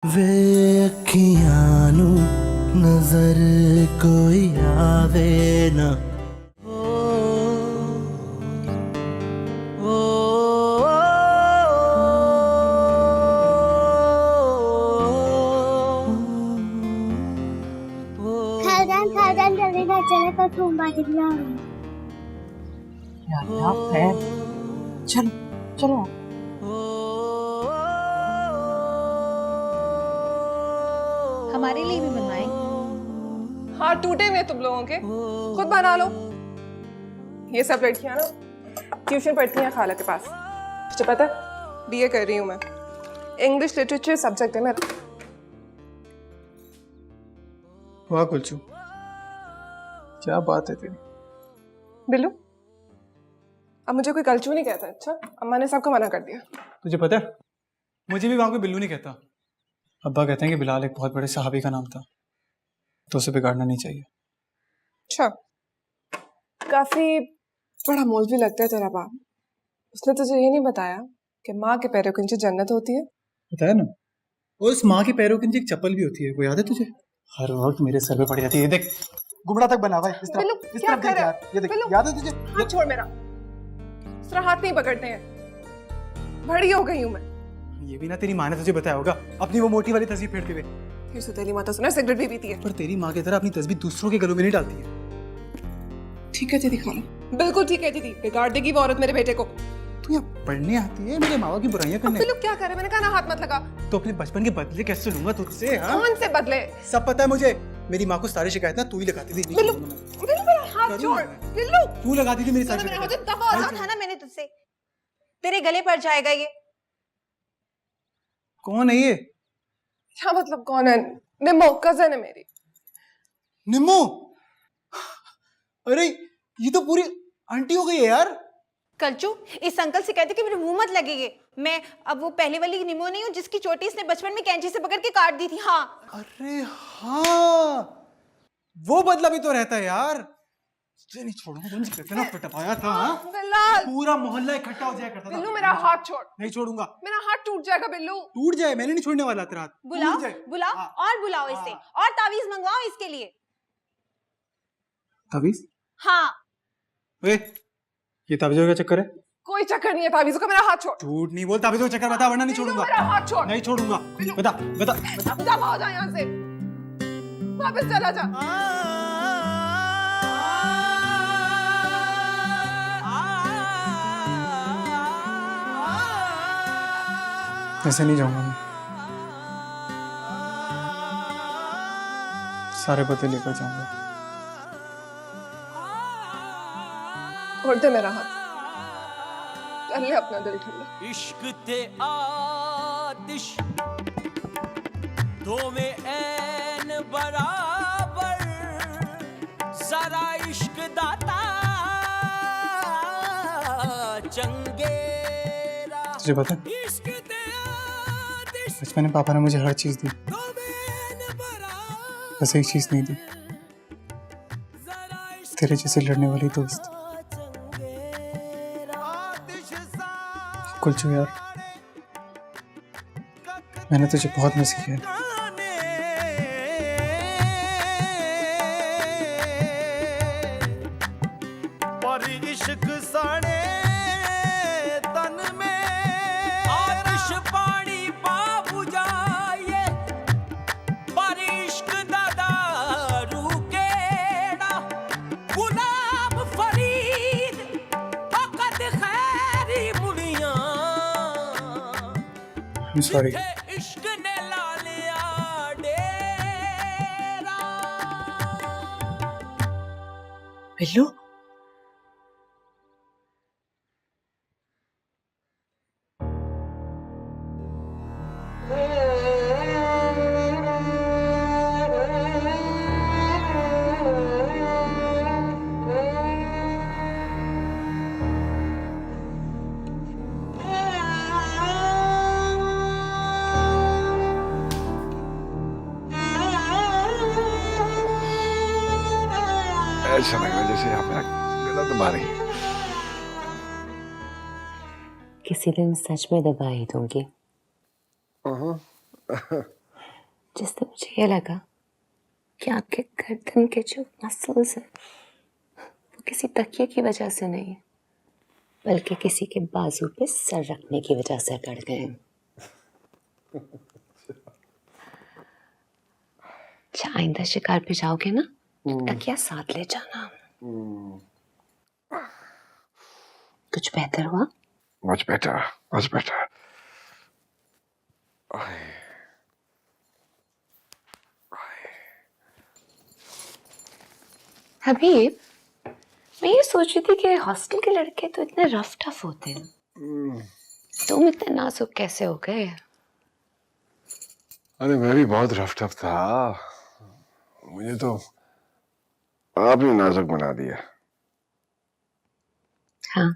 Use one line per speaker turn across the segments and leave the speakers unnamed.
वे अखियां नू नजर कोई आवे ना
खालदान जल्दी घर चले तो तुम बाजी बुला
है। चलो चलो
हमारे लिए भी बनवाएं।
हाथ टूटे हुए तुम लोगों के, खुद बना लो। ये सब लड़कियां ना ट्यूशन पढ़ती हैं खाला के पास। तुझे पता है बीए कर रही हूँ मैं, इंग्लिश लिटरेचर सब्जेक्ट है मेरा।
वाह कुलचू, क्या बात है तेरी।
बिल्लू अब मुझे कोई कलचू नहीं कहता। अच्छा, अम्मा ने सबको मना कर दिया।
तुझे पता है मुझे भी वहां कोई बिल्लू नहीं कहता। अब्बा कहते हैं कि बिलाल एक बहुत बड़े सहाबी का नाम था, तो उसे बिगाड़ना नहीं चाहिए।
अच्छा, काफी बड़ा मौलवी लगता है तेरा बाप। उसने तुझे ये नहीं बताया कि माँ के पैरों के नीचे जन्नत होती है?
बताया ना, उस माँ के पैरों के नीचे एक चप्पल भी होती है, वो याद है तुझे? हर वक्त मेरे सर पे पड़ जाती है। देख गुमड़ा तक बना हुआ है, इस
बिल्लू,
तरफ
क्या
देख
कर रहा है?
यार, ये देख,
बिल्लू,
याद है तुझे?
हाथ छोड़ मेरा। इस तरह हाथ नहीं पकड़ते हैं, बड़ी हो गई हूँ मैं।
ये भी ना तेरी माँ ने तुझे बताया होगा, अपनी वो मोटी वाली तस्वीर फेरते हुए।
फिर सुतेली माता सुना सिगरेट भी पीती है।
पर तेरी माँ की तरह अपनी तस्वीर दूसरों के गलों में नहीं डालती है।
ठीक है दीदी, खाना बिल्कुल ठीक है दीदी। बिगाड़ देगी वो औरत मेरे बेटे को।
तू यहाँ पढ़ने आती है मेरे माँ बाप की बुराइयां करने?
बिल्लू क्या करे? मैंने कहा ना हाथ मत लगा।
तो अपने बचपन के बदले कैसे लूंगा तुझसे? हाँ?
कौन से बदले?
सब पता है मुझे। मेरी माँ को सारी शिकायत ना तू ही लगाती थी।
बिल्लू, बिल्लू मेरा हाथ छोड़। बिल्लू
तू लगाती थी मेरी सारी
मेरा
शिकायत।
हाथ दबा था ना मैंने तुझसे, तेरे गले पड़ जाएगा ये।
कौन है ये?
क्या मतलब कौन है? निम्मो कजन है मेरी।
निम्मो? अरे ये तो पूरी आंटी हो गई है यार।
कलचू, इस अंकल से कहते कि मेरे मुंह मत लगेगे। मैं अब वो पहले वाली निमो नहीं हूँ जिसकी चोटी इसने बचपन में कैंची से पकड़ के काट दी थी। हाँ
अरे हाँ, वो बदला भी तो रहता है यार। तुझे नहीं छोड़ूंगा, तुमसे कितना पटवाया था। हाँ?
बिलाल,
पूरा मोहल्ला इकट्ठा हो जाया करता था।
बिल्लू मेरा हाथ छोड़।
नहीं छोड़ूंगा।
मेरा हाथ टूट जाएगा बिल्लू।
टूट जाए, मैंने नहीं छोड़ने वाला तेरा हाथ।
बुलाओ
टूट जाए।
बुलाओ
हाँ।
और बुलाओ इसे, और तावीज मंगवाओ इसके लिए।
तावीज?
हाँ
ये तावीज़ों का चक्कर है?
कोई चक्कर नहीं है तावीज़ों का। मेरा हाथ छोड़।
झूठ नहीं बोल, तावीज़ों का चक्कर बता वरना नहीं छोड़ूंगा।
मेरा हाथ छोड़।
नहीं छोड़ूंगा। बता बता बता।
दफा हो जा यहाँ से, वापस चला जा।
ऐसे नहीं जाऊंगा मैं। सारे पते लेकर जाऊंगा।
छोड़ दे मेरा हाथ, कर ले अपना दिल ठंडा।
इश्क ते आतिश दो में ऐन बराबर, जरा इश्क दाता चंगेरा।
तुझे पता है बचपन में पापा ने मुझे हर चीज दी, बस एक चीज नहीं दी, तेरे जैसे लड़ने वाली दोस्त। कुलचू यार, मैंने तुझे बहुत मिस किया है।
इश्क साड़े तन में आतिश पानी पा बुझाए, पर इश्क दादा रूकेड़ा गुलाब फरीद फकत खैरी मुनिया।
I'm sorry.
इश्क ने ला लिया डेरा।
बिल्लू,
ऐसा लग रहा है जैसे आप गला दबा रही है।
किसी दिन सच में दबा ही दूंगी। जिससे मुझे ये लगा कि आपके गर्दन के जो मसल्स हैं वो किसी तकिए की वजह से नहीं है, बल्कि किसी के बाजू पे सर रखने की वजह से अकड़ गए हैं। अच्छा, आइंदा शिकार पे जाओगे ना, तकिया साथ ले जाना। कुछ बेहतर हुआ?
Much better, much better.
हबीब, मैं ये सोच रही थी कि हॉस्टल के लड़के तो इतने रफ टफ होते हैं, तुम इतने नाजुक कैसे हो गए?
अरे मैं भी बहुत रफ टफ था, मुझे तो आप ही नाजुक बना दिया।
हाँ,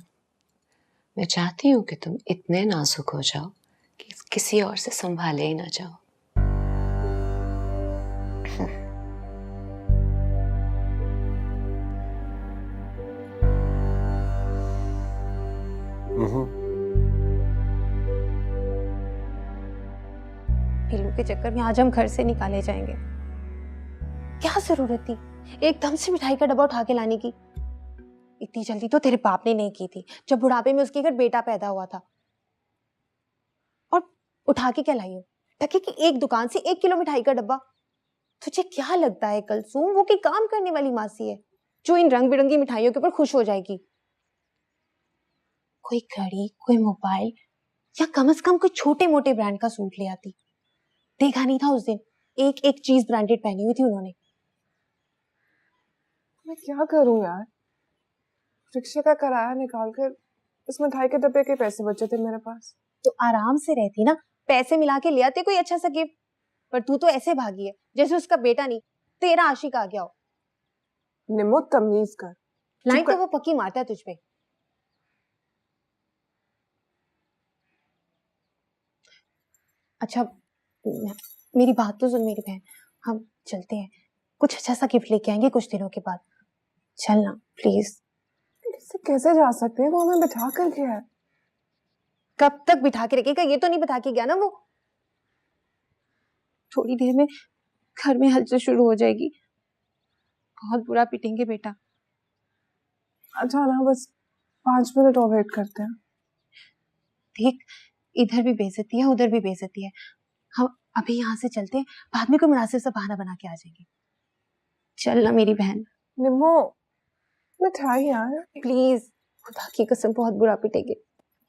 मैं चाहती हूँ कि तुम इतने नाजुक हो जाओ कि किसी और से संभाले ही ना जाओ।
बिल्लू के चक्कर में आज हम घर से निकाले जाएंगे। क्या जरूरत थी एकदम से मिठाई का डब्बा उठा के लाने की? इतनी जल्दी तो तेरे बाप ने नहीं की थी, जब बुढ़ापे में उसके घर बेटा पैदा हुआ था। और उठा के क्या लाई हो? ताकि कि एक दुकान से 1 किलो मिठाई का डब्बा? तुझे क्या लगता है कलसूम, वो की काम करने वाली मासी है जो इन रंग बिरंगी मिठाइयों के ऊपर खुश हो जाएगी? कोई घड़ी, कोई मोबाइल, या कम से कम कोई छोटे मोटे ब्रांड का सूट ले आती। देखा नहीं था उस दिन एक एक चीज ब्रांडेड पहनी हुई थी उन्होंने।
मैं क्या करूं यार, रिक्शे का किराया निकाल कर इस मिठाई के डब्बे के पैसे बचे थे मेरे पास।
तो आराम से रहती ना, पैसे मिला के ले आते कोई अच्छा सा गिफ्ट। पर तू तो ऐसे भागी है जैसे उसका बेटा नहीं तेरा आशिक आ गया हो।
निम्मो तमीज कर।
लाइन तो वो पक्की मारता है तुझ पे। अच्छा मेरी बात तो सुन मेरी बहन, हम चलते हैं, कुछ अच्छा सा गिफ्ट लेके आएंगे कुछ दिनों के बाद। चल ना प्लीज।
इससे कैसे जा सकते हैं, वो हमें बिठा कर गया है।
कब तक बिठा के रखेगा, ये तो नहीं बिठा के गया ना वो। थोड़ी देर में घर में हलचल शुरू हो जाएगी, बहुत बुरा पिटेंगे बेटा।
अच्छा ना, बस 5 मिनट और वेट करते हैं।
देख, इधर भी बेइज्जती है उधर भी बेइज्जती है, हम अभी यहाँ से चलते हैं, बाद में कोई मुनासिब सा बहाना बना के आ जाएंगे। चल ना मेरी बहन।
निम्मो मिठाई यार
प्लीज, खुदा की कसम बहुत बुरा पिटेंगे।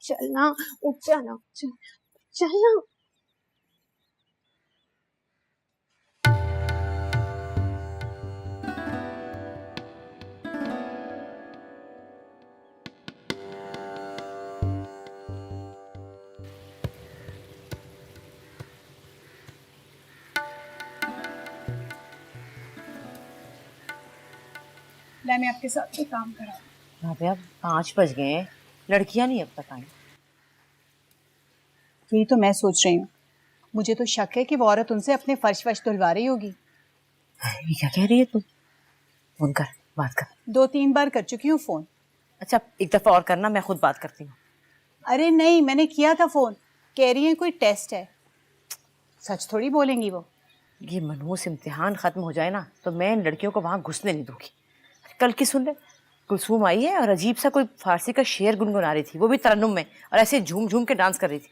चल ना, उठ जाना, चल ना।
ला मैं आपके साथ एक काम करा।
भाभी अब 5 बज गए हैं, लड़कियां नहीं अब तक आई।
यही तो मैं सोच रही हूँ, मुझे तो शक है कि वो औरत उनसे अपने फर्श वर्श धुलवा रही होगी।
ये क्या कह रही है तू? फोन कर, बात कर।
2-3 बार कर चुकी हूँ फोन।
अच्छा एक दफा और करना, मैं खुद बात करती हूँ।
अरे नहीं, मैंने किया था फोन, कह रही है कोई टेस्ट है। सच थोड़ी बोलेंगी वो।
ये मनहूस इम्तिहान खत्म हो जाए ना तो मैं इन लड़कियों को वहां घुसने नहीं दूंगी। कल की सुन ले, कुलसूम आई है और अजीब सा कोई फारसी का शेर गुनगुना रही थी, वो भी तरन्नुम में, और ऐसे झूम झूम के डांस कर रही थी।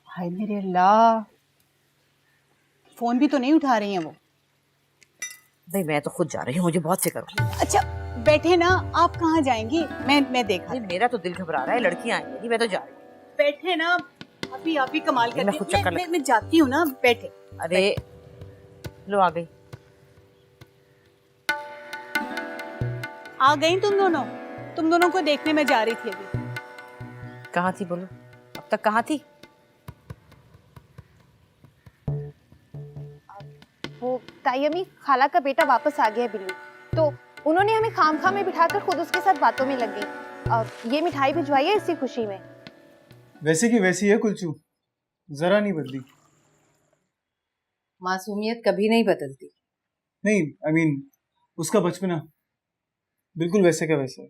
हाय मेरे अल्लाह, फोन भी तो नहीं उठा रही हैं वो।
भाई मैं तो खुद जा रही हूँ, मुझे बहुत फिक्र हो।
अच्छा बैठे ना, आप कहाँ जाएंगी? मैं देखा।
मेरा तो दिल घबरा रहा है, लड़कियां आएंगी, मैं तो जा रही हूँ।
बैठे ना, आप ही कमाल करती।
मैं खुद चक्कर
मैं जाती हूँ ना, बैठे।
अरे लो आ गई।
आ गई तुम दोनों को देखने में जा रही थी अभी।
कहाँ थी बोलो, अब तक कहाँ थी?
वो तायमी खाला का बेटा वापस आ गया है बिल्लू, तो उन्होंने हमें खामखा में बिठाकर खुद उसके साथ बातों में लग गई और ये मिठाई भिजवाई है इसी खुशी में।
वैसे की वैसी है कुलचू, जरा नहीं बदली।
मासूमियत कभी नहीं बदलती।
नहीं I mean, उसका बचपना बिल्कुल वैसे का वैसे है।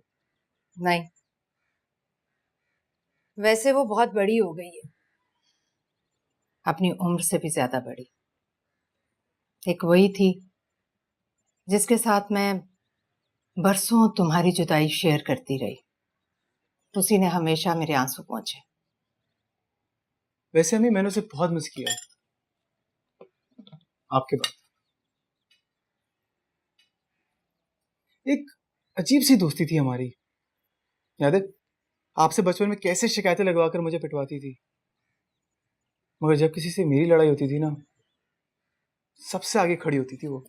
नहीं, वैसे वो बहुत बड़ी हो गई है, अपनी उम्र से भी ज्यादा बड़ी। एक वही थी जिसके साथ मैं बरसों तुम्हारी जुदाई शेयर करती रही। उसी ने हमेशा मेरे आंसू पहुंचे।
वैसे अम्मी मैंने उसे बहुत मिस किया आपके बाद। एक अजीब सी दोस्ती थी हमारी, याद है? आपसे बचपन में कैसे शिकायतें लगवाकर मुझे पिटवाती थी, मगर जब किसी से मेरी लड़ाई होती थी ना, सबसे आगे खड़ी होती थी वो।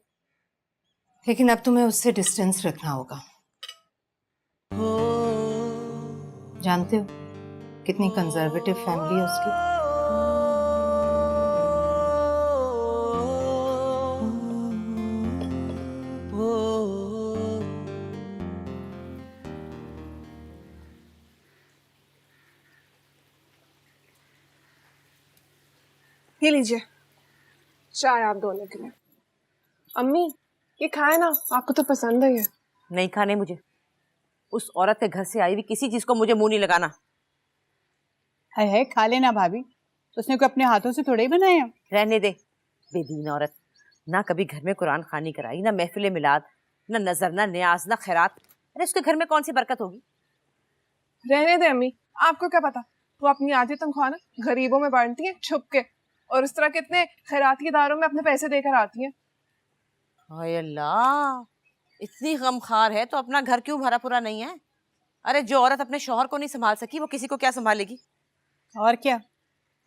लेकिन अब तुम्हें उससे डिस्टेंस रखना होगा। जानते हो कितनी कंजर्वेटिव फैमिली है उसकी।
ये लीजिए चाय आप दोनों के लिए। अम्मी ये खाए ना, आपको तो पसंद है ये।
नहीं खाने मुझे। उस औरत के घर से आई हुई किसी चीज को मुझे मुंह नहीं लगाना।
है खा लेना भाभी, उसने कोई अपने हाथों से थोड़े ही बनाया।
रहने दे, बेदीन औरत। ना कभी घर में कुरान खानी कराई, ना महफिल मिलाद, ना नजर, ना न्याज, ना खैरात। अरे उसके घर में कौन सी बरकत होगी?
रहने दे अम्मी, आपको क्या पता, वो अपनी आधी तनख्वाह ना गरीबों में बांटती है छुप के, और इस तरह कितने खैराती इदारों में अपने पैसे देकर आती हैं।
हाय अल्लाह, इतनी गमखार है तो अपना घर क्यों भरा पूरा नहीं है? अरे जो औरत अपने शौहर को नहीं संभाल सकी वो किसी को क्या संभालेगी?
और क्या,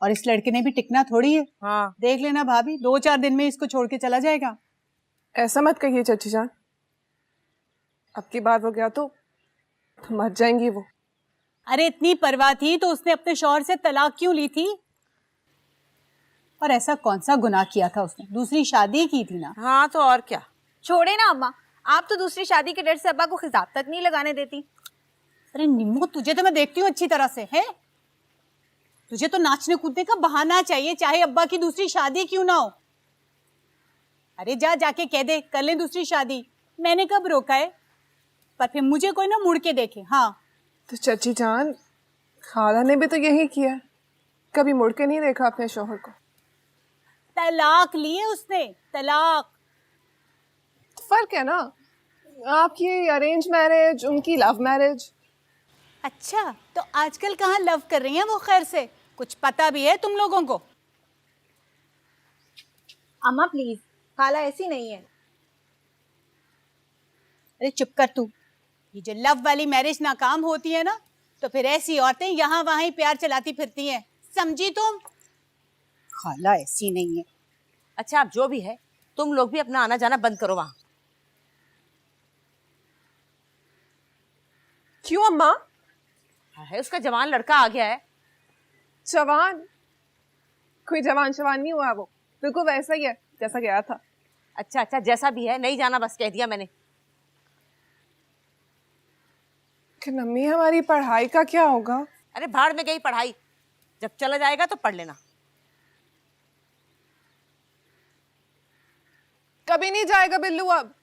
और इस लड़के ने भी टिकना थोड़ी है।
हाँ
देख लेना भाभी, 2-4 दिन में इसको छोड़ के चला जाएगा।
ऐसा मत कहिए चाची जान, अब की बार वो गया तो मर जाएंगी वो।
अरे इतनी परवाह थी तो उसने अपने शौहर से तलाक क्यों ली थी? और ऐसा कौन सा गुनाह किया था उसने? दूसरी शादी की थी ना।
हाँ तो और क्या।
छोड़े ना अम्मा, आप तो दूसरी शादी के डर से अब्बा को खिताब तक नहीं लगाने देती।
अरे निम्मो, तुझे तो मैं देखती हूँ अच्छी तरह से है। तुझे तो नाचने कूदने का बहाना चाहिए, चाहे अब्बा की दूसरी शादी क्यों ना हो। अरे जा जाके कह दे कर ले दूसरी शादी। मैंने कब रोका है? पर फिर मुझे कोई ना मुड़ के देखे। हाँ
तो चाची जान, खाला ने भी तो यही किया, कभी मुड़ के नहीं देखा अपने शौहर को।
तलाक लिए उसने, तलाक।
फर्क है ना, आपकी अरेंज मैरिज, उनकी लव मैरिज।
अच्छा तो आजकल कहाँ लव कर रही हैं वो? खैर से कुछ पता भी है तुम लोगों को?
अम्मा प्लीज, खाला ऐसी नहीं है।
अरे चुप कर तू। ये जो लव वाली मैरिज नाकाम होती है ना, तो फिर ऐसी औरतें यहाँ वहाँ ही प्यार चलाती फिरती हैं, समझी तुम? खाला ऐसी नहीं है।
अच्छा अब जो भी है, तुम लोग भी अपना आना जाना बंद करो वहां।
क्यों अम्मा?
है उसका जवान लड़का आ गया है।
जवान? कोई जवान शवान नहीं हुआ, वो बिल्कुल वैसा ही है जैसा गया था।
अच्छा अच्छा, जैसा भी है, नहीं जाना बस, कह दिया मैंने।
कि मम्मी हमारी पढ़ाई का क्या होगा?
अरे भाड़ में गई पढ़ाई, जब चला जाएगा तो पढ़ लेना।
कभी नहीं जाएगा बिल्लू अब।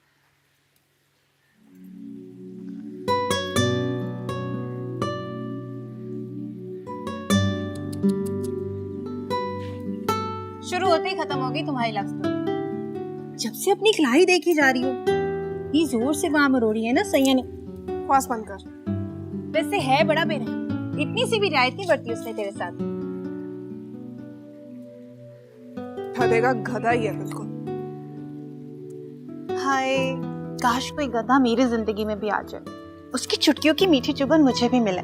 शुरू होते ही खत्म हो गई तुम्हारी लव स्टोरी। जब से अपनी खिलाई देखी जा रही हो, ये जोर से वहां मरोड़ी है ना सैया ने।
बस बंद कर।
वैसे है बड़ा बेरहम, इतनी सी भी रियायत नहीं बरती उसने तेरे साथ।
गधे का गधा ही है बिल्कुल।
हाय, काश कोई गधा मेरी जिंदगी में भी आ जाए, उसकी चुटकियों की मीठी चुभन मुझे भी मिले।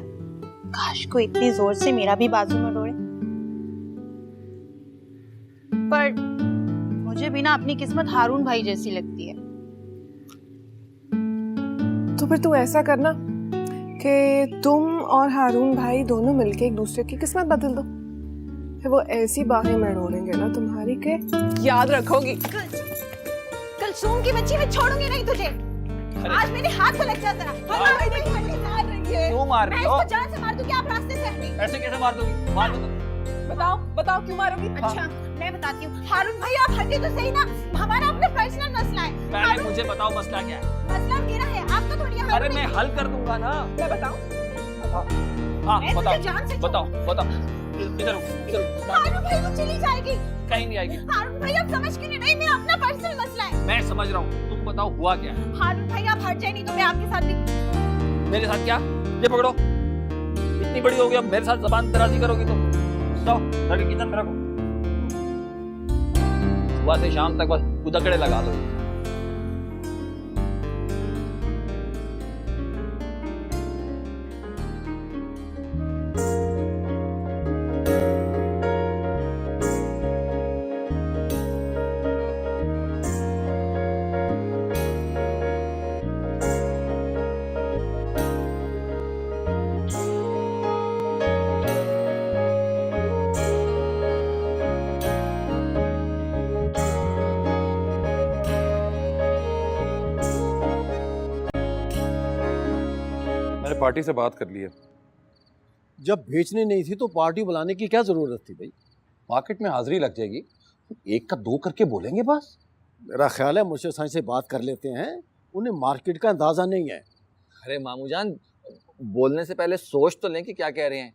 काश कोई इतनी जोर से मेरा भी बाजू में डोड़े। पर मुझे भी ना अपनी किस्मत हारून भाई जैसी लगती है।
तो फिर तू ऐसा करना कि तुम और हारून भाई दोनों मिलके एक दूसरे की किस्मत बदल दो, फिर वो ऐसी बाहें में डोलेंगे ना तुम्हारी के याद रखोगी।
कलसूम की बच्ची, मैं छोड़ूंगी नहीं तुझे। आज मेरे हाथ को लग जाता है।
क्यों मार रही हो?
मैं इसको जान से मार दूं क्या आप रास्ते से हटी?
ऐसे कैसे मार दोगी? मार दो।
बताओ बताओ क्यों मारोगी?
अच्छा मैं बताती हूँ। हारून भाई आप हटे तो सही ना, हमारा अपना पर्सनल मसला है।
पहले मुझे बताओ मसला क्या है?
मसला मेरा है, आपका थोड़ी है।
अरे मैं हल कर दूंगा ना।
मैं बताऊं?
हाँ
मैं
बताओ
तुझे जान से
बताओ बताओ। इधर
हारून भाई वो चली जाएगी।
कहीं नहीं आएगी।
हारून भाई आप समझ क्यों नहीं? मेरा अपना पर्सनल मसला है।
मैं समझ रहा हूँ, तुम बताओ हुआ क्या है?
हारून भाई आप हट जाए, नहीं तो मैं आपके साथ भी।
मेरे साथ क्या? ये पकड़ो, इतनी बड़ी हो गई, अब मेरे साथ जबान दराजी करोगी तुम? जाओ जाके किचन में रखो, सुबह से शाम तक बस उदकड़े लगा दो।
मैंने पार्टी से बात कर ली है।
जब बेचनी नहीं थी तो पार्टी बुलाने की क्या जरूरत थी भाई?
मार्केट में हाजिरी लग जाएगी, एक का दो करके बोलेंगे बस।
मेरा ख्याल है मुझे साईं से बात कर लेते हैं, उन्हें मार्केट का अंदाजा नहीं है।
अरे मामू जान, बोलने से पहले सोच तो लें कि क्या कह रहे हैं।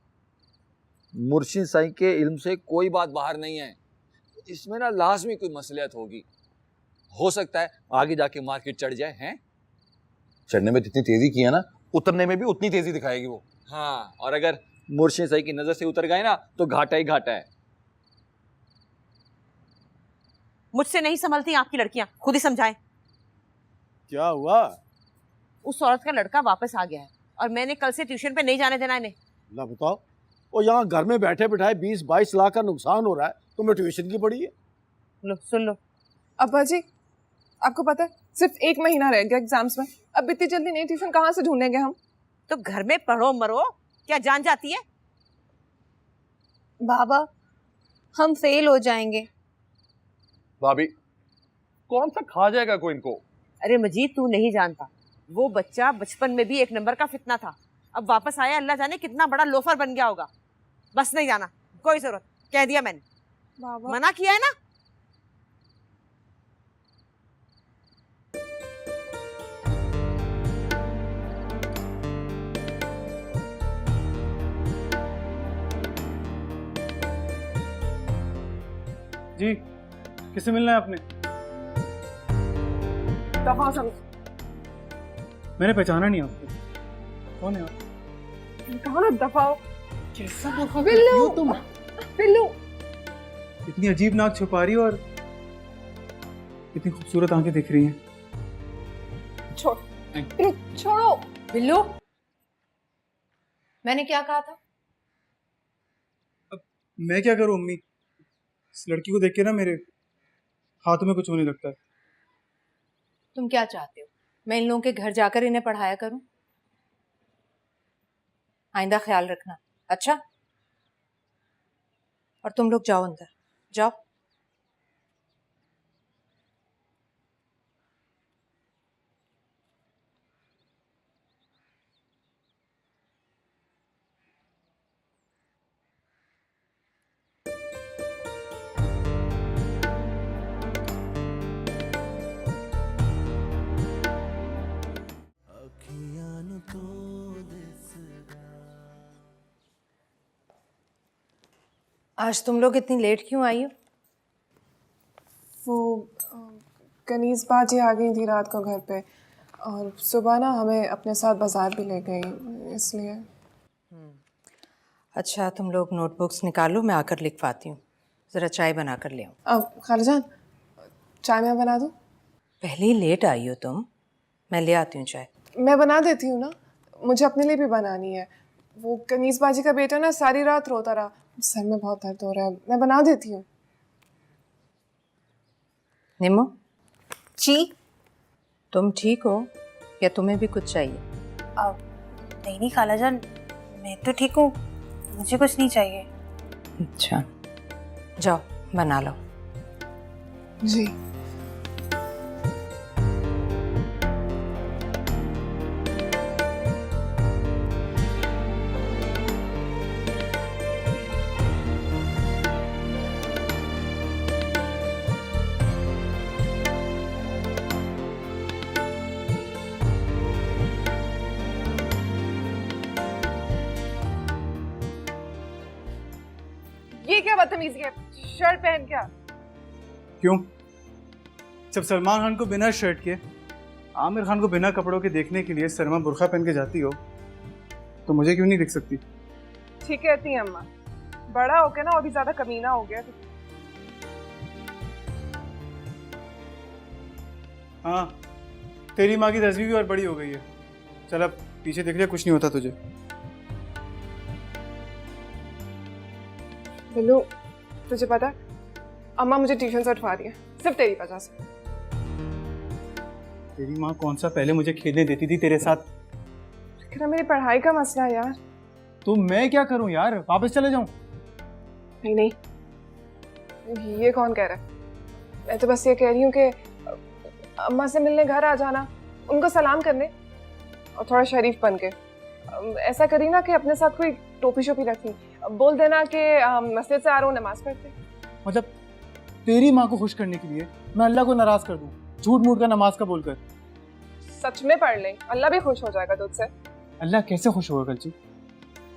मुर्शिद साईं के इल्म से कोई बात बाहर नहीं है, इसमें ना लाजमी कोई मसलियत होगी। हो सकता है आगे जाके मार्केट चढ़ जाए। हैं,
चढ़ने में जितनी तेजी की है ना, उतरने में भी उतनी तेजी दिखाएगी वो।
हाँ, और अगर मुर्शिद साईं की नजर से उतर गए ना तो घाटा ही घाटा है।
मुझसे नहीं संभलती आपकी लड़कियां, खुद ही समझाएं।
क्या हुआ?
उस औरत का लड़का वापस आ गया है और मैंने कल से ट्यूशन पे नहीं जाने देना इन्हें।
ला बताओ, और यहाँ घर में बैठे बैठाए 20-22 लाख का नुकसान हो रहा है, तुम्हें ट्यूशन की पड़ी है?
लो सुन लो।
अब्बा जी, आपको पता है सिर्फ 1 महीना रह गया एग्जाम्स में, अब इतनी जल्दी नई ट्यूशन कहाँ से ढूंढेंगे हम?
तो घर में पढ़ो मरो, क्या जान जाती है?
बाबा हम फेल हो जाएंगे।
भाभी, कौन सा खा जाएगा कोई इनको?
अरे मजीद तू नहीं जानता, वो बच्चा बचपन में भी 1 नंबर का फितना था, अब वापस आया अल्लाह जाने कितना बड़ा लोफर बन गया होगा। बस नहीं जाना, कोई जरूरत, कह दिया मैंने।
बाबा
मना किया है ना।
जी, किससे मिलना है आपने?
दफा समझ,
मैंने पहचाना नहीं आपको। कौन है आप?
कहा ना दफा हो।
कैसा दफा
बिल्लू,
हो तुम?
बिल्लू,
इतनी अजीब नाक छुपा रही हो और इतनी खूबसूरत आंखें दिख रही हैं।
छोड़, छोड़ो।
बिल्लू, मैंने क्या कहा था?
अब मैं क्या करूं अम्मी? इस लड़की को देख के ना मेरे हाथों में कुछ होने लगता है।
तुम क्या चाहते हो? मैं इन लोगों के घर जाकर इन्हें पढ़ाया करूं? आइंदा ख्याल रखना, अच्छा? और तुम लोग जाओ अंदर, जाओ। आज तुम लोग इतनी लेट क्यों आई हो?
वो कनीज बाजी आ गई थी रात को घर पे, और सुबह ना हमें अपने साथ बाजार भी ले गई, इसलिए।
अच्छा, तुम लोग नोटबुक्स निकालो, मैं आकर लिखवाती हूँ। ज़रा चाय बना कर ले आओ।
अब खालाजान, चाय मैं बना दूँ?
पहले ही लेट आई हो तुम, मैं ले आती हूँ चाय।
मैं बना देती हूँ ना, मुझे अपने लिए भी बनानी है। वो कनीज बाजी का बेटा ना सारी रात रोता रहा, सर में बहुत दर्द हो रहा है, मैं बना देती हूँ।
निमो
जी।
तुम ठीक हो या तुम्हें भी कुछ चाहिए?
नहीं खालाजान, मैं तो ठीक हूँ, मुझे कुछ नहीं चाहिए।
अच्छा, जाओ बना लो।
जी। बदतमीजी है? शर्ट पहन क्या?
क्यों? जब सलमान खान को बिना शर्ट के, आमिर खान को बिना कपड़ों के देखने के लिए सलमा बुर्खा पहन के जाती हो, तो मुझे क्यों नहीं दिख सकती?
ठीक कहती है अम्मा, बड़ा हो गया ना और भी ज्यादा कमीना हो गया।
हाँ, तेरी माँ की तस्वीर भी और बड़ी हो गई है। चल अब पीछे देख लिया, कुछ नहीं होता तुझे।
बिल्लू, तुझे पता है अम्मा मुझे ट्यूशन से उठवा रही है सिर्फ तेरी वजह से।
तेरी माँ कौन सा पहले मुझे खेलने देती थी तेरे साथ?
लेकिन मेरी पढ़ाई का मसला है यार।
तो मैं क्या करूं यार, वापस चले जाऊं?
नहीं नहीं, ये कौन कह रहा है? मैं तो बस ये कह रही हूँ कि अम्मा से मिलने घर आ जाना, उनको सलाम करने, और थोड़ा शरीफ बन के ऐसा करी ना कि अपने साथ कोई टोपी शोपी रखी, बोल देना कि मस्जिद से आ रहा हूँ, नमाज पढ़ते।
मतलब तेरी माँ को खुश करने के लिए मैं अल्लाह को नाराज कर दूं, झूठ मूठ का नमाज का बोलकर?
सच में पढ़ ले, अल्लाह भी खुश हो जाएगा तुझसे।
अल्लाह कैसे खुश होगा कलचू,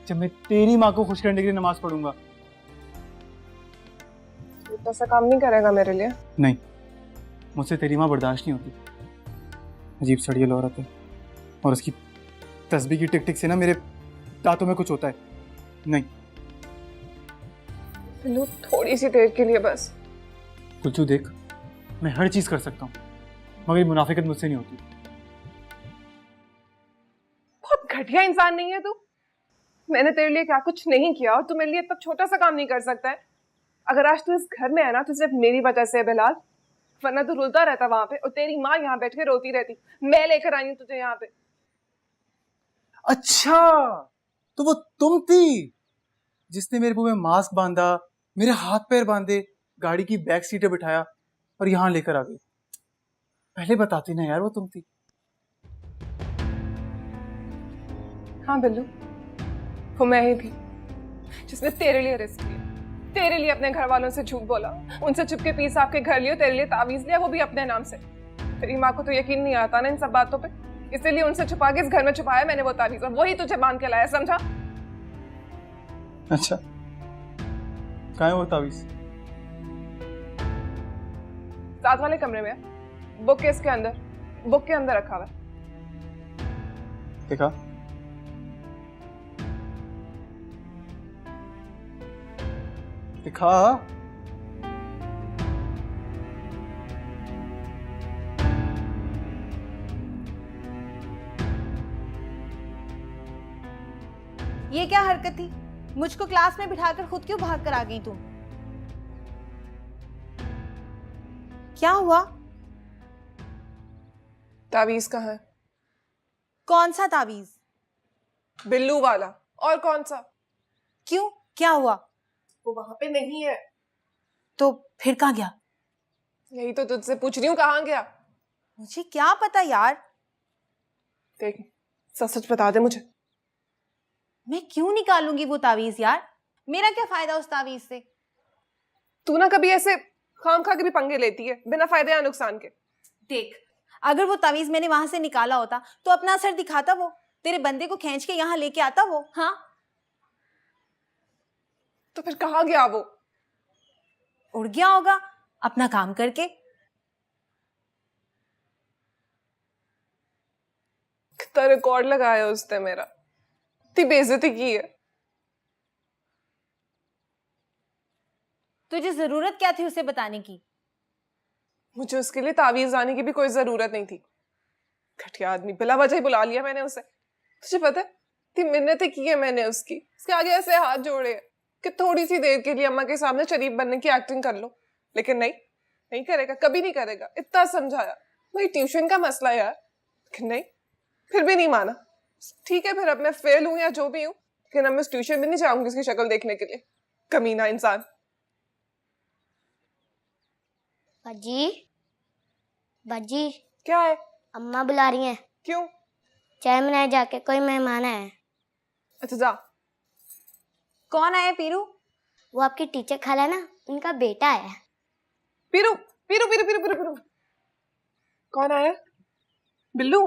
जब मैं तेरी माँ को खुश करने के लिए नमाज पढ़ूंगा?
इतना सा काम नहीं करेगा मेरे लिए?
नहीं, मुझसे तेरी माँ बर्दाश्त नहीं होती। अजीब सड़ियल औरत है, और उसकी तस्बीह की टिक टिक से ना मेरे दांतों में कुछ होता है। नहीं
बिल्लू, थोड़ी सी देर के लिए बस।
कुलचू देख, मैं हर चीज कर सकता हूँ, मगर ये मुनाफिकत मुझसे नहीं होती।
बहुत घटिया इंसान नहीं है तू? मैंने तेरे लिए क्या कुछ नहीं किया और तू मेरे लिए इतना छोटा सा काम नहीं कर सकता है? अगर आज तू इस घर में है ना तो सिर्फ मेरी वजह से है बिलाल, वरना तू रुलता रहता वहां पे और तेरी माँ यहाँ बैठ के रोती रहती। मैं लेकर आई हूँ तुझे यहाँ पे।
अच्छा, तो वो तुम थी जिसने मेरे मुंह में मास्क बांधा, मेरे हाथ पैर बांधे, गाड़ी की बैक सीटें बिठाया और यहाँ लेकर आ गई। पहले बताती ना यार, वो तुम थी।
हाँ बिल्लू, वो मैं ही थी जिसने तेरे लिए रिस्क लिया, तेरे लिए अपने घर वालों से झूठ बोला, उनसे चुपके पीस आपके घर लियो, तेरे लिए तावीज लिया, वो भी अपने नाम से। तेरी माँ को तो यकीन नहीं आता ना इन सब बातों पे, इसलिए उनसे छुपा के इस घर में छुपाया मैंने वो तावीज, और वही तुझे बांध के लाया, समझा?
अच्छा, कहाँ है वो तावीज?
साथ वाले कमरे में है, बुक केस के अंदर, बुक के अंदर रखा हुआ है।
देखा? दिखा।
ये क्या हरकत थी? मुझको क्लास में बिठाकर खुद क्यों भाग कर आ गई तुम? क्या हुआ?
तावीज कहाँ है?
कौन सा तावीज?
बिल्लू वाला। और कौन सा?
क्यों, क्या हुआ?
वो वहां पे नहीं है।
तो फिर कहाँ गया?
यही तो तुझसे पूछ रही हूँ, कहाँ गया?
मुझे क्या पता यार।
देख, सच सच बता दे मुझे।
मैं क्यों निकालूंगी वो तावीज यार? मेरा क्या फायदा उस तावीज से?
तू ना कभी ऐसे खाम खा के भी पंगे लेती है बिना फायदे या नुकसान के।
देख, अगर वो तावीज मैंने वहां से निकाला होता तो अपना असर दिखाता वो, तेरे बंदे को खींच के यहाँ लेके आता वो। हाँ,
तो फिर कहाँ गया वो?
उड़ गया होगा अपना काम करके।
कितना रिकॉर्ड लगाया उसने मेरा, इतनी बेइज्जती की है।
तुझे जरूरत क्या थी उसे बताने की?
मुझे उसके लिए तावीज लाने की भी कोई जरूरत नहीं थी। घटिया आदमी, बिला वजह ही बुला लिया मैंने उसे। तुझे पता है इतनी मिन्नतें की है मैंने उसकी, उसके आगे ऐसे हाथ जोड़े हैं कि थोड़ी सी देर के लिए अम्मा के सामने शरीफ बनने की एक्टिंग कर लो, लेकिन नहीं, नहीं करेगा, कभी नहीं करेगा। इतना समझाया, भाई ट्यूशन का मसला है यार, लेकिन नहीं, फिर भी नहीं माना। ठीक है, फिर अब मैं फेल हूं या जो भी हूं, लेकिन अब मैं ट्यूशन भी नहीं जाऊंगी उसकी शक्ल देखने के लिए। कमीना इंसान।
बाजी, बाजी,
क्या है?
अम्मा बुला रही हैं।
क्यों?
चाय बनाए जाके, कोई मेहमान है।
अच्छा जा।
कौन आया पीरू?
वो आपकी टीचर खाला ना, उनका बेटा है।
पीरू पीरू पीरू पीरू पीरू पीरू। कौन आया? बिल्लू?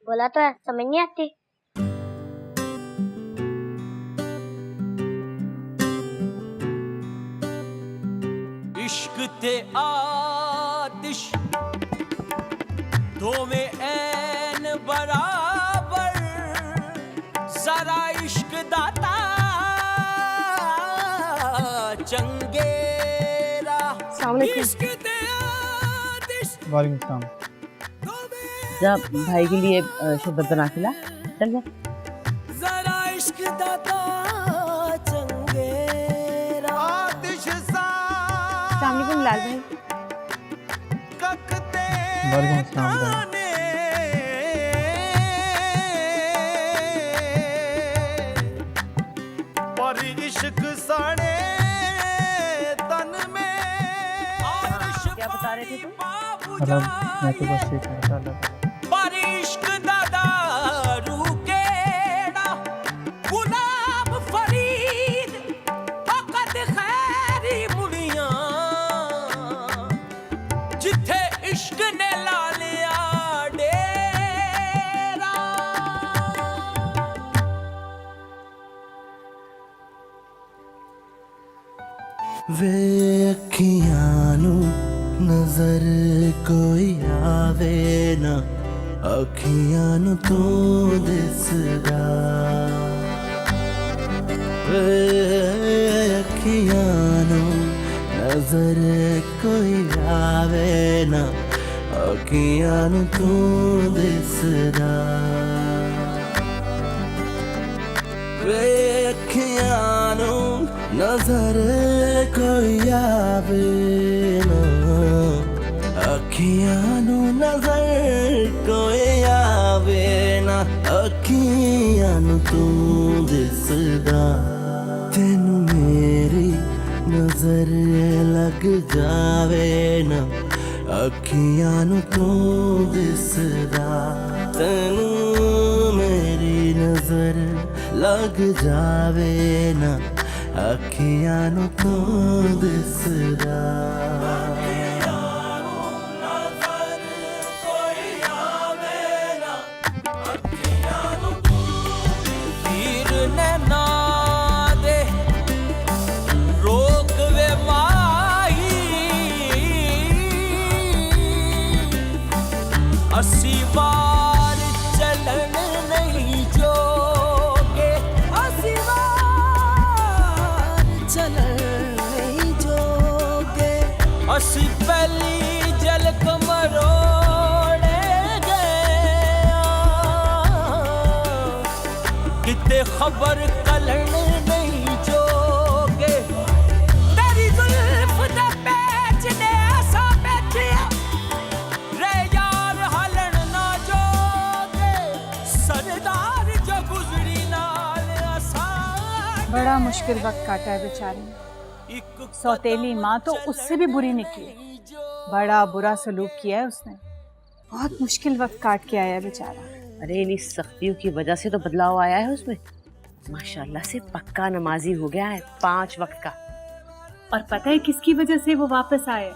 बोला तो है, समझ नहीं आती।
ते आतिश दो में ऐन बराबर जरा इश्क दाता चंगेरा इश्क ते आतिश।
वालेकुम सलाम।
जा भाई के लिए शरबत बना के ला, चल जा।
जरा इश्क दाता चंगेरा आतिश सा
अस्सलाम लाल भाई।
वालेकुम सलाम भाई।
पर इश्क साड़े तन में
क्या बता रहे थे तुम?
मतलब मैं तो बस ये कह रहा था
पर इश्क दादा रूकेड़ा गुलाब फरीद फकत खैरी मुड़ियां जिथे इश्क ने ला लिया डेरा।
वे अखियां नू नजर कोई आवे ना अखियां नू तू दिसदा वे अखियां नू नजर कोई आवे ना अखियां नू तू दिसदा वे अखियां नू नजर कोई आवे ना अखियां नू नजर कोई आवे ना अखियां नू तू दिसदा तेनू मेरी नजर लग जावे ना अखियां नू तू दिसदा तेनू मेरी नजर लग जावे ना अखियां नू तू दिसदा
तीर ने ना दे रोक वे माही अस्सी बार चलन नहीं जोगे अस्सी बार चलन नहीं जोगे अस्सी पहली जल कमरोड़े गया किते खबर कलन नहीं जोगे तेरी जुल्फ दे पैच ने ऐसा बैठिया रे यार हलन ना जोगे सरदार जो गुजरी नाल आसान।
बड़ा मुश्किल वक्त काटा है बेचारे ने। सौतेली माँ तो उससे भी बुरी निकली, बड़ा बुरा सलूक किया है उसने। बहुत मुश्किल वक्त काट के आया है बेचारा।
अरे इन सख्तियों की वजह से तो बदलाव आया है उसमें। माशाल्लाह से पक्का नमाजी हो गया है 5 वक्त का।
और पता है किसकी वजह से वो वापस आए?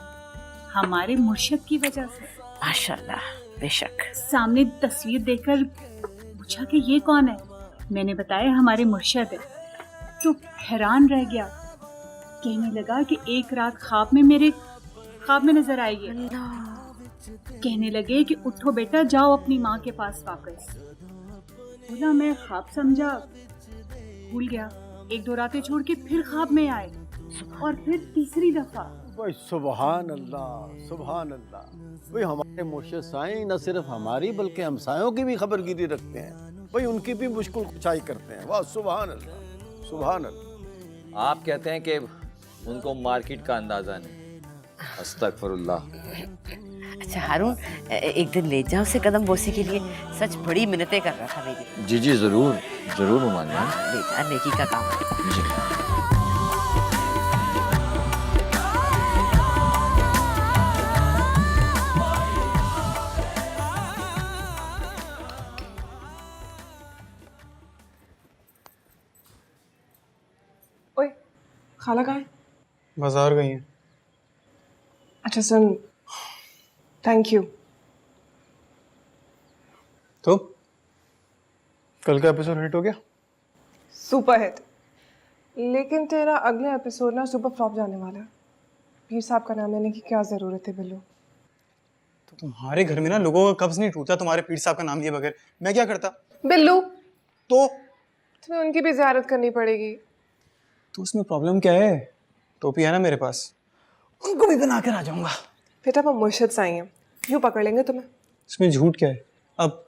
हमारे मुर्शिद की वजह से।
माशाल्लाह, बेशक।
सामने तस्वीर देखकर पूछा कि ये कौन है, मैंने बताया हमारे मुर्शिद है, तो हैरान रह गया। कहने लगा कि एक रात ख्वाब में मेरे ख्वाब में नजर आई है। कहने लगे कि उठो बेटा, जाओ अपनी माँ के पास वापस। बोला मैं ख्वाब समझा, भूल गया। 1-2 रातें छोड़ के फिर ख्वाब में आए और फिर तीसरी दफा।
भाई सुभान अल्लाह, सुभान अल्लाह। भाई हमारे मुर्शिद साईं न सिर्फ हमारी बल्कि हमसायों की भी खबरगिरी रखते हैं। भाई उनकी भी मुश्किल कुचाई करते हैं। वाह सुभान अल्लाह, सुभान अल्लाह।
आप कहते हैं कि उनको मार्केट का अंदाजा नहीं। अस्तगफिरुल्लाह।
अच्छा हारून, एक दिन ले जाओ उसे कदम बोसी के लिए। सच बड़ी मिन्नतें कर रहा था मेरी।
जी जी जरूर जरूर मुमाना।
ले जा, नेकी का काम है।
जी।
ओए खाला कहाँ है?
बाजार गई हैं।
अच्छा सुन, थैंक यू।
तो कल का एपिसोड हिट हो गया?
Super hit. लेकिन तेरा अगला एपिसोड ना सुपर फ्लॉप जाने वाला है। पीर साहब का नाम लेने की क्या जरूरत है बिल्लू?
तो तुम्हारे घर में ना लोगों का कब्ज नहीं टूटा तुम्हारे पीर साहब का नाम लिए बगैर। मैं क्या करता?
बिल्लू
तो
तुम्हें उनकी भी ज़ियारत करनी पड़ेगी।
तो उसमें प्रॉब्लम क्या है? टोपी है ना मेरे पास, उनको भी बना कर आ जाऊंगा।
बेटा वो मुर्शिद साईं हैं, यूँ पकड़ लेंगे तुम्हें।
इसमें झूठ क्या है? अब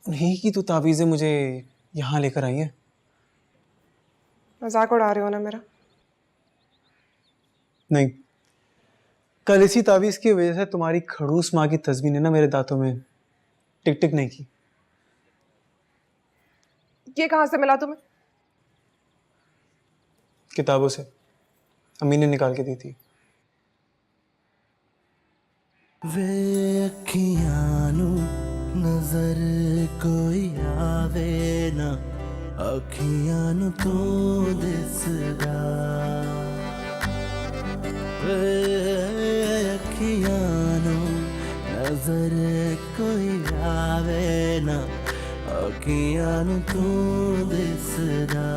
उन्हीं की तो तावीज़ें मुझे यहाँ लेकर आई हैं।
मजाक उड़ा रहे हो ना मेरा?
नहीं, कल इसी तावीज़ की वजह से तुम्हारी खड़ूस माँ की तस्वीर ने ना मेरे दांतों में टिक टिक नहीं की।
ये कहाँ से मिला तुम्हें?
किताबों से, अम्मी ने निकाल के दी थी।
वे अखियां नू नजर कोई आवे ना, अखियां नू तू दिसदा। वे अखियां नू नजर कोई आवे ना, अखियां नू तू दिसदा।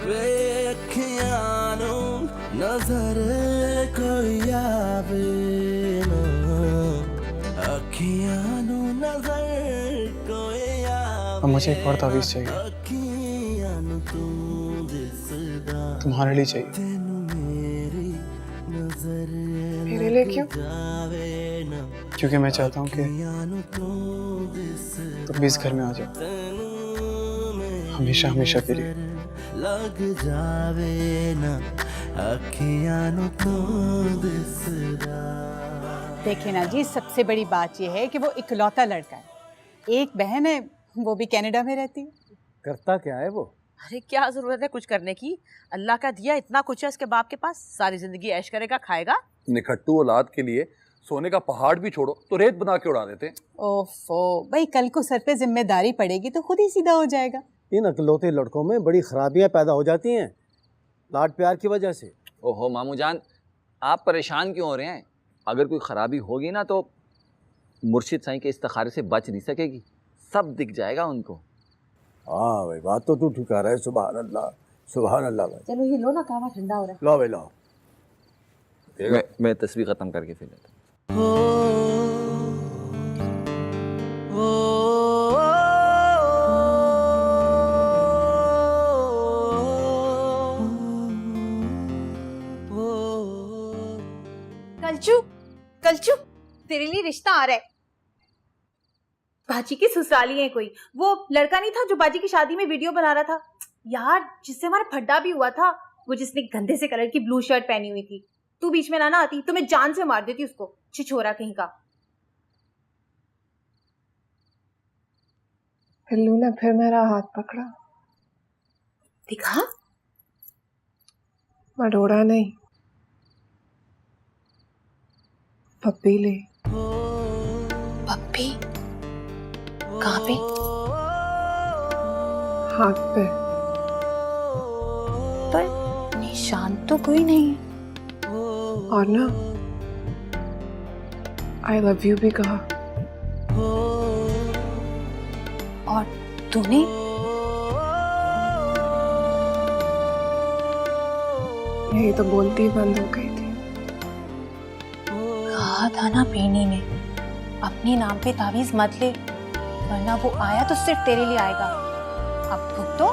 वे अखियां नू नजर कोई आवे ना, अखियां नू नजर कोई आवे।
अब मुझे एक और तावीज़ चाहिए,
अखियां नू तू दिसदा।
तुम्हारे लिए चाहिए।
मेरे लिए क्यों?
क्योंकि मैं चाहता हूँ कि तुम भी इस घर में आ जाओ, हमेशा हमेशा के लिए।
लग जावे ना, अखियां नू तू दिसदा।
देखिए ना जी, सबसे बड़ी बात यह है कि वो इकलौता लड़का है। एक बहन है, वो भी कनाडा में रहती है।
करता क्या है वो?
अरे क्या जरूरत है कुछ करने की? अल्लाह का दिया इतना कुछ है उसके बाप के पास, सारी जिंदगी ऐश करेगा, खाएगा।
निखट्टू औलाद के लिए सोने का पहाड़ भी छोड़ो तो रेत बना के उड़ा देते।
ओफो भाई, कल को सर पे जिम्मेदारी पड़ेगी तो खुद ही सीधा हो जाएगा।
इन अकलौते लड़कों में बड़ी खराबियां पैदा हो जाती हैं, लाड प्यार की वजह से।
ओहो मामू जान, आप परेशान क्यों हो रहे हैं? अगर कोई खराबी होगी ना तो मुर्शिद साईं के इस्तिखारे से बच नहीं सकेगी, सब दिख जाएगा उनको।
हाँ भाई, बात तो तू ठुका रहा है। सुभान अल्लाह, सुभान अल्लाह भाई।
चलो ये लो ना, कावा ठंडा हो रहा है।
लो भाई लो।
मैं तस्वीर खत्म करके फिर लेता हूँ।
कलचू, कलचू, तेरे लिए रिश्ता आ रहा है। बाजी की ससुराली है कोई, वो लड़का नहीं था जो बाजी की शादी में वीडियो बना रहा था यार, जिससे हमारा फड्डा भी हुआ था, वो जिसने गंदे से कलर की ब्लू शर्ट पहनी हुई थी। तू बीच में ना आती तो मैं जान से मार देती उसको, छिछोरा कहीं का।
बिल्लू ने फिर मेरा हाथ पकड़ा।
दिखा,
मडोरा नहीं, पप्पी ले।
पप्पी? कहाँ पे?
हाथ पे।
पर निशान तो कोई नहीं।
और ना आई लव यू भी कहा।
और तूने?
यही तो बोलती बंद हो गई थी।
कहा था ना पीनी ने, अपने नाम पे तावीज मत ले, वरना वो आया तो सिर्फ तेरे लिए आएगा। अब भुग तो।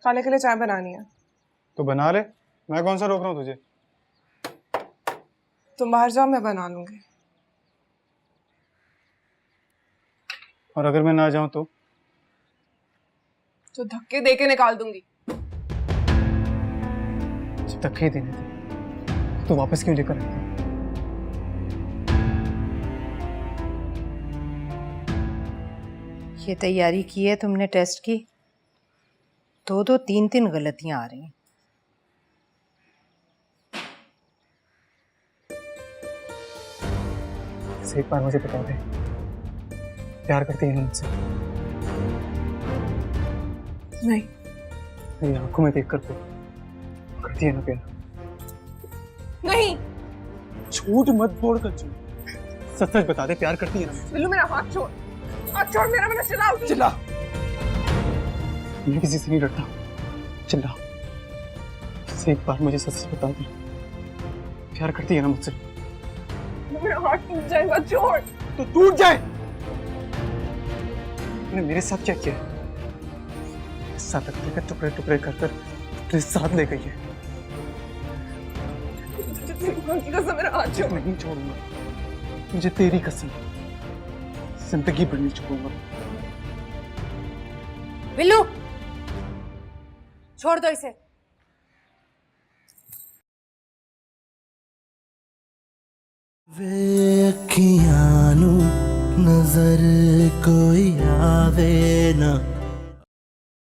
खाने के लिए चाय बनानी है।
तो बना ले, मैं कौन सा रोक रहा हूँ तुझे?
तुम बाहर जाओ, मैं बना लूंगी।
और अगर मैं ना जाऊं तो?
तो धक्के दे के निकाल दूंगी।
धक्के देने थे तो वापस क्यों लेकर आए?
ये तैयारी की है तुमने टेस्ट की? दो दो तीन तीन गलतियां आ रही हैं।
एक बार मुझे बता दे, प्यार करती है ना मुझसे?
नहीं,
मेरी आंखों में देखकर तो करती है ना प्यार।
नहीं
झूठ मत बोल कच्चू, सच सच बता दे, प्यार करती है ना?
बिल्लू मेरा हाथ छोड़, हाथ छोड़ मेरा, मैंने चिल्ला उठी।
चिल्ला, मैं किसी से नहीं डरता, चिल्ला। बस एक बार मुझे सच सच बता दे, प्यार करती है ना मुझसे?
मेरा हाथ टूट जाएगा, छोड़।
तो टूट जाए। तूने मेरे साथ क्या किया? साथ रखने के टुकड़े टुकड़े कर कर तेरे साथ ले गई है।
की कसम मेरा हाथ छोड़।
नहीं छोड़ूंगा, मुझे तेरी कसम, जिंदगी भर नहीं छोड़ूंगा।
बिल्लू छोड़ दो इसे।
वे अखियां नू नजर कोई आवे ना